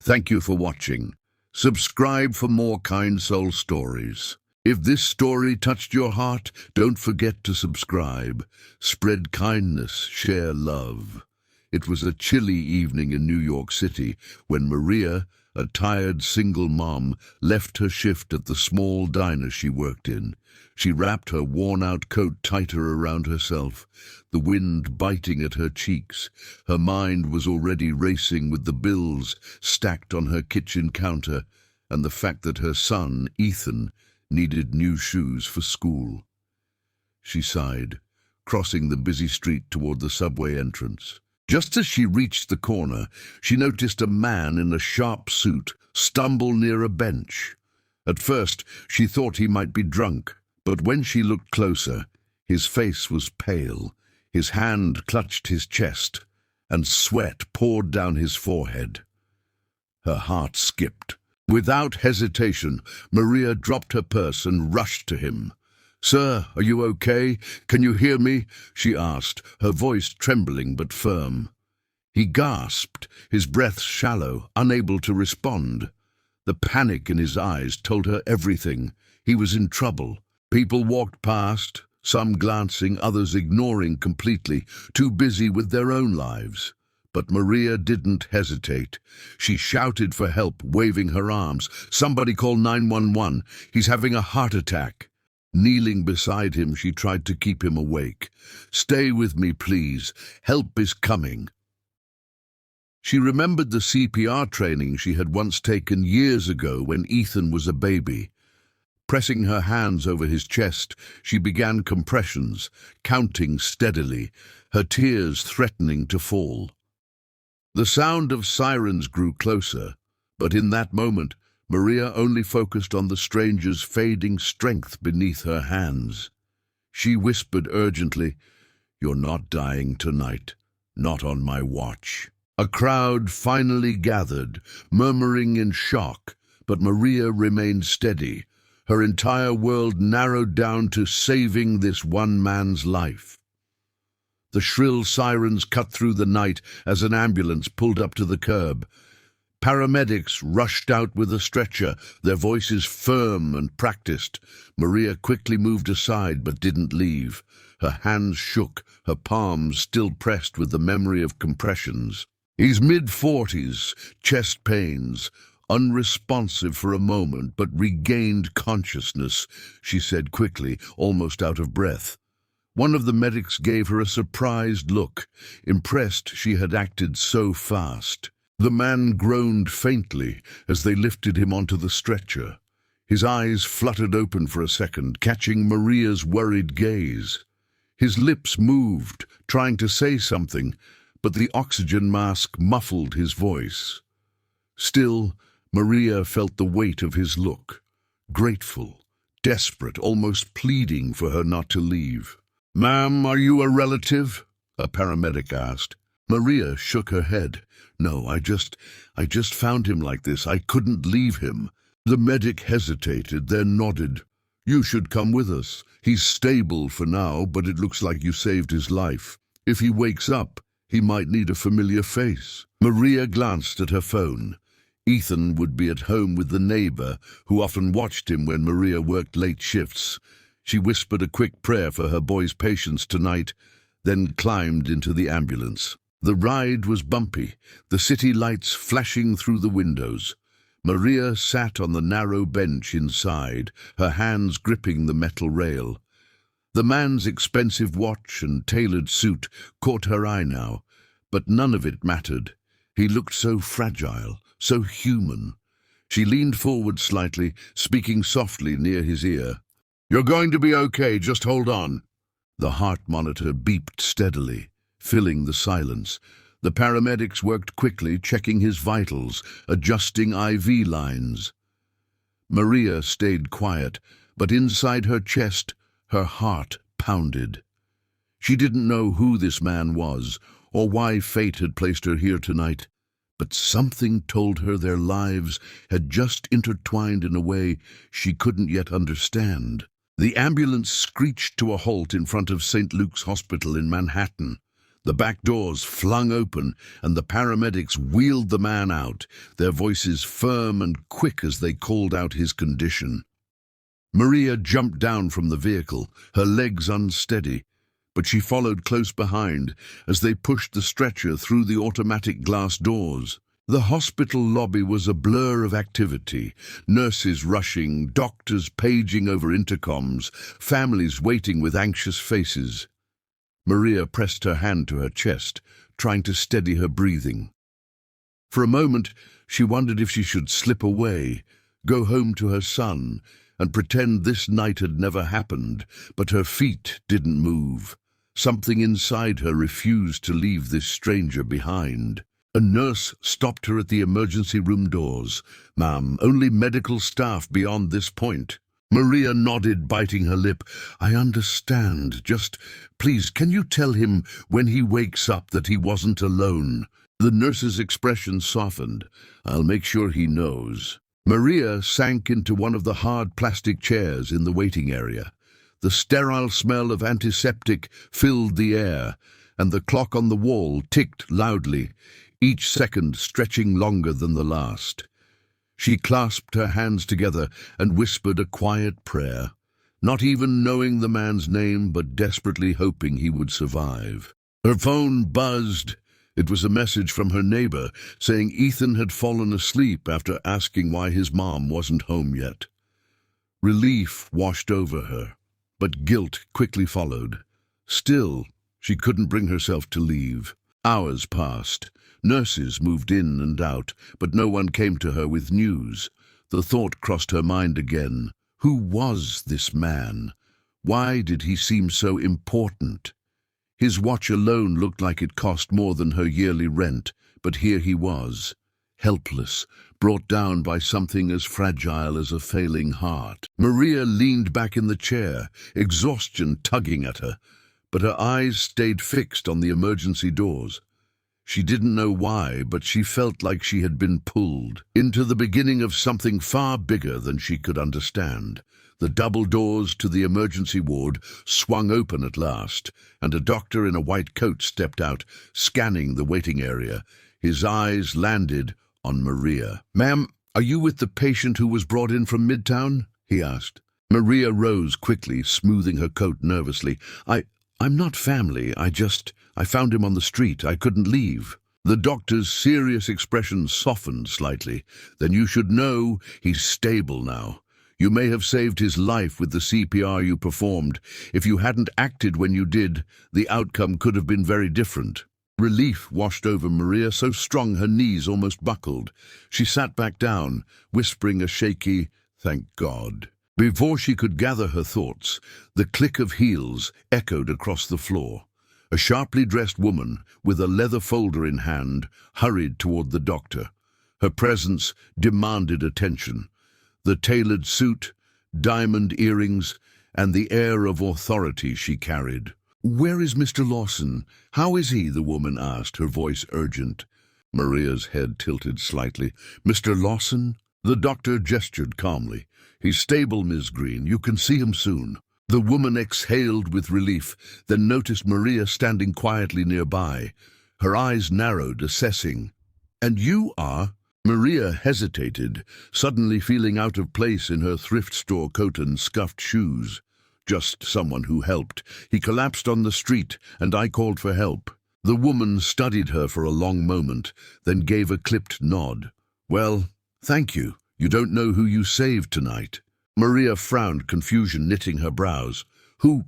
Thank you for watching. Subscribe for more kind soul stories. If this story touched your heart, don't forget to subscribe. Spread kindness, share love. It was a chilly evening in New York City when Maria, a tired single mom, left her shift at the small diner she worked in. She wrapped her worn-out coat tighter around herself, the wind biting at her cheeks. Her mind was already racing with the bills stacked on her kitchen counter and the fact that her son, Ethan, needed new shoes for school. She sighed, crossing the busy street toward the subway entrance. Just as she reached the corner, she noticed a man in a sharp suit stumble near a bench. At first, she thought he might be drunk, but when she looked closer, his face was pale, his hand clutched his chest, and sweat poured down his forehead. Her heart skipped. Without hesitation, Maria dropped her purse and rushed to him. "Sir, are you okay? Can you hear me?" she asked, her voice trembling but firm. He gasped, his breath shallow, unable to respond. The panic in his eyes told her everything. He was in trouble. People walked past, some glancing, others ignoring completely, too busy with their own lives. But Maria didn't hesitate. She shouted for help, waving her arms. "Somebody call 911. He's having a heart attack." Kneeling beside him, she tried to keep him awake. "Stay with me, please. Help is coming." She remembered the CPR training she had once taken years ago when Ethan was a baby. Pressing her hands over his chest, she began compressions, counting steadily, her tears threatening to fall. The sound of sirens grew closer, but in that moment, Maria only focused on the stranger's fading strength beneath her hands. She whispered urgently, "You're not dying tonight, not on my watch." A crowd finally gathered, murmuring in shock, but Maria remained steady. Her entire world narrowed down to saving this one man's life. The shrill sirens cut through the night as an ambulance pulled up to the curb. Paramedics rushed out with a stretcher, their voices firm and practiced. Maria quickly moved aside but didn't leave. Her hands shook, her palms still pressed with the memory of compressions. He's mid-40s, chest pains, unresponsive for a moment, but regained consciousness, she said quickly, almost out of breath. One of the medics gave her a surprised look, impressed she had acted so fast. The man groaned faintly as they lifted him onto the stretcher. His eyes fluttered open for a second, catching Maria's worried gaze. His lips moved, trying to say something, but the oxygen mask muffled his voice. Still, Maria felt the weight of his look, grateful, desperate, almost pleading for her not to leave. "Ma'am, are you a relative?" a paramedic asked. Maria shook her head. "No, I just found him like this. I couldn't leave him." The medic hesitated, then nodded. "You should come with us. He's stable for now, but it looks like you saved his life. If he wakes up, he might need a familiar face." Maria glanced at her phone. Ethan would be at home with the neighbor, who often watched him when Maria worked late shifts. She whispered a quick prayer for her boy's patience tonight, then climbed into the ambulance. The ride was bumpy, the city lights flashing through the windows. Maria sat on the narrow bench inside, her hands gripping the metal rail. The man's expensive watch and tailored suit caught her eye now, but none of it mattered. He looked so fragile, so human. She leaned forward slightly, speaking softly near his ear. "You're going to be okay, just hold on." The heart monitor beeped steadily, filling the silence. The paramedics worked quickly, checking his vitals, adjusting IV lines. Maria stayed quiet, but inside her chest, her heart pounded. She didn't know who this man was, or why fate had placed her here tonight, but something told her their lives had just intertwined in a way she couldn't yet understand. The ambulance screeched to a halt in front of St. Luke's Hospital in Manhattan. The back doors flung open, and the paramedics wheeled the man out, their voices firm and quick as they called out his condition. Maria jumped down from the vehicle, her legs unsteady, but she followed close behind as they pushed the stretcher through the automatic glass doors. The hospital lobby was a blur of activity, nurses rushing, doctors paging over intercoms, families waiting with anxious faces. Maria pressed her hand to her chest, trying to steady her breathing. For a moment, she wondered if she should slip away, go home to her son, and pretend this night had never happened, but her feet didn't move. Something inside her refused to leave this stranger behind. A nurse stopped her at the emergency room doors. "Ma'am, only medical staff beyond this point." Maria nodded, biting her lip. "I understand. Just, please, can you tell him when he wakes up that he wasn't alone?" The nurse's expression softened. "I'll make sure he knows." Maria sank into one of the hard plastic chairs in the waiting area. The sterile smell of antiseptic filled the air, and the clock on the wall ticked loudly, each second stretching longer than the last. She clasped her hands together and whispered a quiet prayer, not even knowing the man's name but desperately hoping he would survive. Her phone buzzed. It was a message from her neighbor saying Ethan had fallen asleep after asking why his mom wasn't home yet. Relief washed over her, but guilt quickly followed. Still, she couldn't bring herself to leave. Hours passed. Nurses moved in and out, but no one came to her with news. The thought crossed her mind again. Who was this man? Why did he seem so important? His watch alone looked like it cost more than her yearly rent, but here he was, helpless, brought down by something as fragile as a failing heart. Maria leaned back in the chair, exhaustion tugging at her, but her eyes stayed fixed on the emergency doors. She didn't know why, but she felt like she had been pulled into the beginning of something far bigger than she could understand. The double doors to the emergency ward swung open at last, and a doctor in a white coat stepped out, scanning the waiting area. His eyes landed on Maria. "Ma'am, are you with the patient who was brought in from Midtown?" he asked. Maria rose quickly, smoothing her coat nervously. I'm not family. I found him on the street. I couldn't leave." The doctor's serious expression softened slightly. "Then you should know he's stable now. You may have saved his life with the CPR you performed. If you hadn't acted when you did, the outcome could have been very different." Relief washed over Maria, so strong her knees almost buckled. She sat back down, whispering a shaky, "Thank God." Before she could gather her thoughts, the click of heels echoed across the floor. A sharply dressed woman, with a leather folder in hand, hurried toward the doctor. Her presence demanded attention. The tailored suit, diamond earrings, and the air of authority she carried. "Where is Mr. Lawson? How is he?" the woman asked, her voice urgent. Maria's head tilted slightly. "Mr. Lawson?" The doctor gestured calmly. "He's stable, Ms. Green. You can see him soon." The woman exhaled with relief, then noticed Maria standing quietly nearby. Her eyes narrowed, assessing. "And you are?" Maria hesitated, suddenly feeling out of place in her thrift store coat and scuffed shoes. "Just someone who helped. He collapsed on the street, and I called for help." The woman studied her for a long moment, then gave a clipped nod. "Well, thank you. You don't know who you saved tonight." Maria frowned, confusion knitting her brows. Who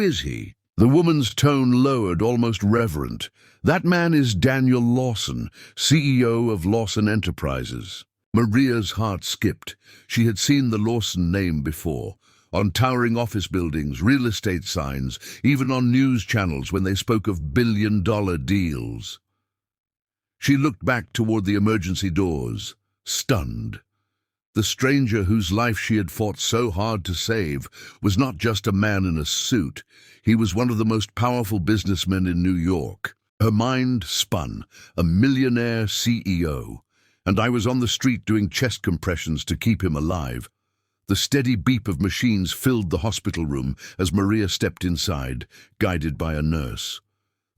is he?" The woman's tone lowered, almost reverent. "That man is Daniel Lawson, CEO of Lawson Enterprises." Maria's heart skipped. She had seen the Lawson name before, on towering office buildings, real estate signs, even on news channels when they spoke of billion-dollar deals. She looked back toward the emergency doors, stunned. The stranger whose life she had fought so hard to save was not just a man in a suit. He was one of the most powerful businessmen in New York. Her mind spun. A millionaire CEO. And I was on the street doing chest compressions to keep him alive. The steady beep of machines filled the hospital room as Maria stepped inside, guided by a nurse.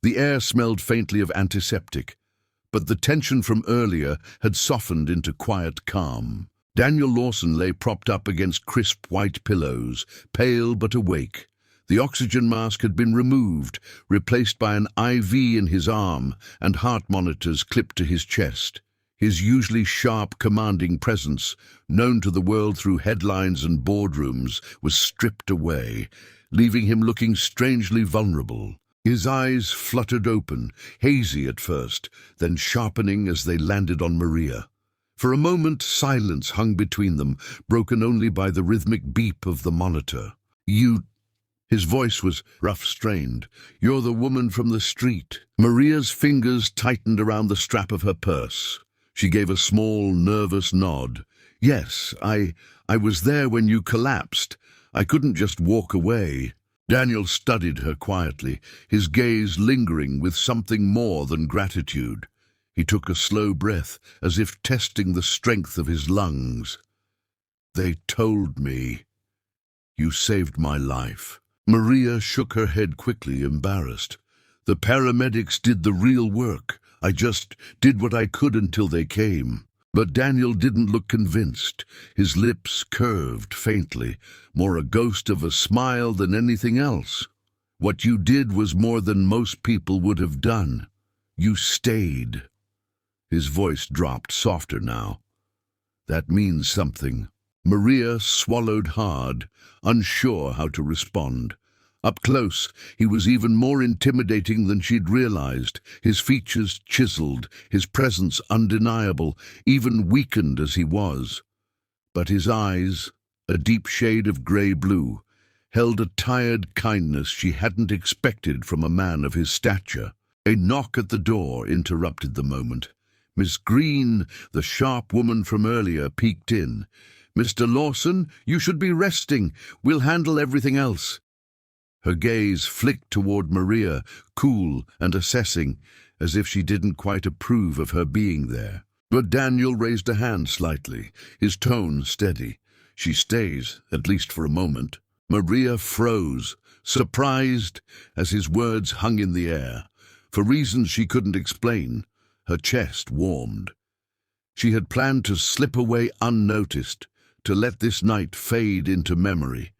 The air smelled faintly of antiseptic, but the tension from earlier had softened into quiet calm. Daniel Lawson lay propped up against crisp white pillows, pale but awake. The oxygen mask had been removed, replaced by an IV in his arm and heart monitors clipped to his chest. His usually sharp, commanding presence, known to the world through headlines and boardrooms, was stripped away, leaving him looking strangely vulnerable. His eyes fluttered open, hazy at first, then sharpening as they landed on Maria. For a moment, silence hung between them, broken only by the rhythmic beep of the monitor. "You—" His voice was rough, strained. "You're the woman from the street." Maria's fingers tightened around the strap of her purse. She gave a small, nervous nod. "Yes, I was there when you collapsed. I couldn't just walk away." Daniel studied her quietly, his gaze lingering with something more than gratitude. He took a slow breath, as if testing the strength of his lungs. "They told me. You saved my life." Maria shook her head quickly, embarrassed. "The paramedics did the real work. I just did what I could until they came." But Daniel didn't look convinced. His lips curved faintly, more a ghost of a smile than anything else. "What you did was more than most people would have done. You stayed." His voice dropped, softer now. "That means something." Maria swallowed hard, unsure how to respond. Up close, he was even more intimidating than she'd realized, his features chiseled, his presence undeniable, even weakened as he was. But his eyes, a deep shade of grey-blue, held a tired kindness she hadn't expected from a man of his stature. A knock at the door interrupted the moment. Miss Green, the sharp woman from earlier, peeked in. "Mr. Lawson, you should be resting. We'll handle everything else." Her gaze flicked toward Maria, cool and assessing, as if she didn't quite approve of her being there. But Daniel raised a hand slightly, his tone steady. "She stays, at least for a moment." Maria froze, surprised, as his words hung in the air. For reasons she couldn't explain, her chest warmed. She had planned to slip away unnoticed, to let this night fade into memory.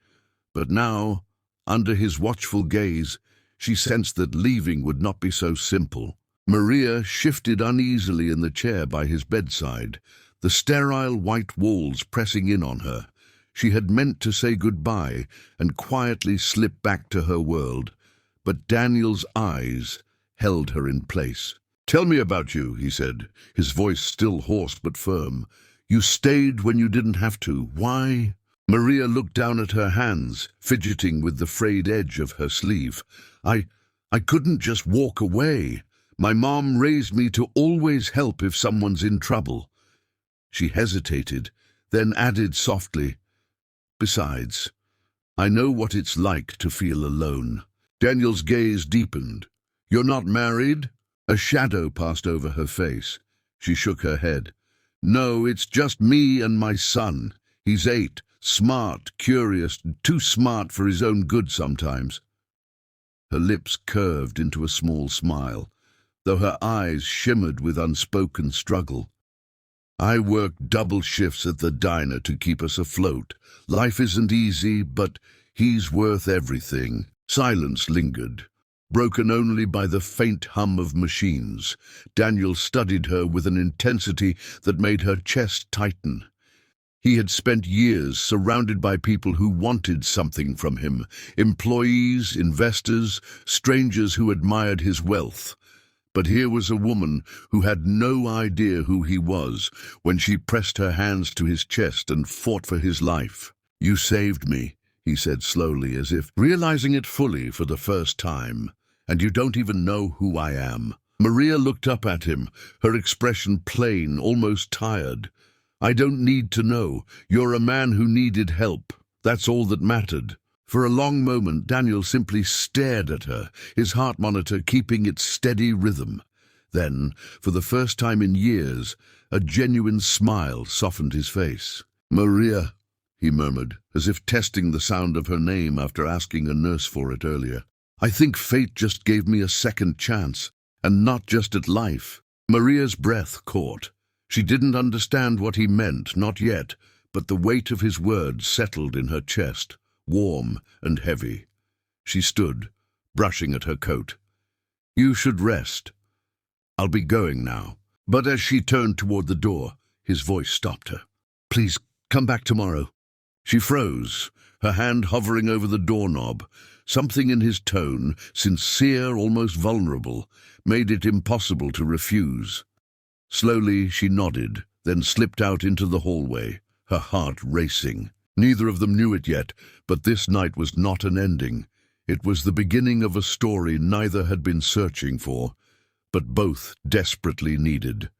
But now, under his watchful gaze, she sensed that leaving would not be so simple. Maria shifted uneasily in the chair by his bedside, the sterile white walls pressing in on her. She had meant to say goodbye and quietly slip back to her world, but Daniel's eyes held her in place. "Tell me about you," he said, his voice still hoarse but firm. "You stayed when you didn't have to. Why?" Maria looked down at her hands, fidgeting with the frayed edge of her sleeve. I couldn't just walk away. My mom raised me to always help if someone's in trouble." She hesitated, then added softly, "Besides, I know what it's like to feel alone." Daniel's gaze deepened. "You're not married?" A shadow passed over her face. She shook her head. "No, it's just me and my son. He's 8. Smart, curious, too smart for his own good sometimes." Her lips curved into a small smile, though her eyes shimmered with unspoken struggle. "I work double shifts at the diner to keep us afloat. Life isn't easy, but he's worth everything." Silence lingered, broken only by the faint hum of machines. Daniel studied her with an intensity that made her chest tighten. He had spent years surrounded by people who wanted something from him, employees, investors, strangers who admired his wealth. But here was a woman who had no idea who he was when she pressed her hands to his chest and fought for his life. "You saved me," he said slowly, as if realizing it fully for the first time. "And you don't even know who I am." Maria looked up at him, her expression plain, almost tired. "I don't need to know. You're a man who needed help. That's all that mattered." For a long moment, Daniel simply stared at her, his heart monitor keeping its steady rhythm. Then, for the first time in years, a genuine smile softened his face. "Maria," he murmured, as if testing the sound of her name after asking a nurse for it earlier. I think fate just gave me a second chance, and not just at life. Maria's breath caught. She didn't understand what he meant, not yet, but the weight of his words settled in her chest, warm and heavy. She stood, brushing at her coat. "You should rest. I'll be going now." But as she turned toward the door, his voice stopped her. "Please, come back tomorrow." She froze, her hand hovering over the doorknob. Something in his tone, sincere, almost vulnerable, made it impossible to refuse. Slowly she nodded, then slipped out into the hallway, her heart racing. Neither of them knew it yet, but this night was not an ending. It was the beginning of a story neither had been searching for, but both desperately needed.